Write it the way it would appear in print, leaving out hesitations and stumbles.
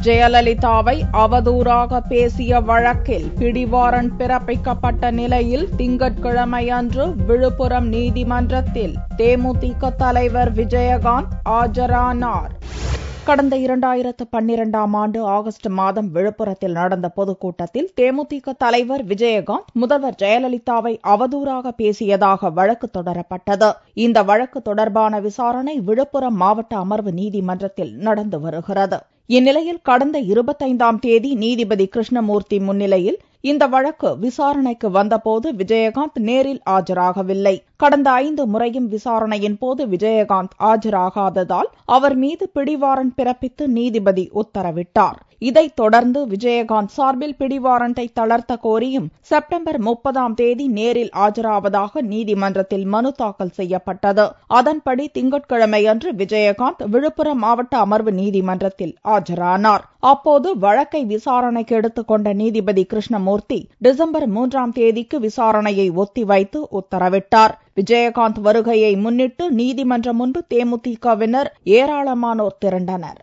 ஜெயலலிதாவை அவதூறாக பேசிய வழக்கில் பிடிவாரண்ட் பிறப்பிக்கப்பட்ட நிலையில் திங்கட்கிழமையன்று விழுப்புரம் நீதிமன்றத்தில் தேமுதிக தலைவர் விஜயகாந்த் ஆஜரானார். கடந்த 2012ஆம் ஆண்டு ஆகஸ்ட் மாதம் விழுப்புரத்தில் நடந்த பொதுக்கூட்டத்தில் தேமுதிக தலைவர் விஜயகாந்த் முதல்வர் ஜெயலலிதாவை அவதூறாக பேசியதாக வழக்கு தொடரப்பட்டது. இந்த வழக்கு தொடர்பான விசாரணை விழுப்புரம் மாவட்ட அமர்வு நீதிமன்றத்தில் நடந்து வருகிறது. இந்நிலையில் கடந்த 25ஆம் தேதி நீதிபதி கிருஷ்ணமூர்த்தி முன்னிலையில் இந்த வழக்கு விசாரணைக்கு வந்தபோது விஜயகாந்த் நேரில் ஆஜராகவில்லை. கடந்த 5 முறையும் விசாரணையின் போது விஜயகாந்த் ஆஜராகாததால் அவர் மீது பிடிவாரண்ட் பிறப்பித்து நீதிபதி உத்தரவிட்டார். இதைத் தொடர்ந்து விஜயகாந்த் சார்பில் பிடிவாரண்டை தளர்த்த கோரியும் செப்டம்பர் 30ஆம் தேதி நேரில் ஆஜராவதாக நீதிமன்றத்தில் மனு தாக்கல் செய்யப்பட்டது. அதன்படி திங்கட்கிழமையன்று விஜயகாந்த் விழுப்புரம் மாவட்ட அமர்வு நீதிமன்றத்தில் ஆஜரானார். அப்போது வழக்கை விசாரணைக்கு எடுத்துக்கொண்ட நீதிபதி கிருஷ்ணமூர்த்தி டிசம்பர் 3ஆம் தேதிக்கு விசாரணையை ஒத்திவைத்து உத்தரவிட்டார். விஜயகாந்த் வருகையை முன்னிட்டு நீதிமன்றம் முன்பு தேமுதிகவினர் ஏராளமானோர் திரண்டனர்.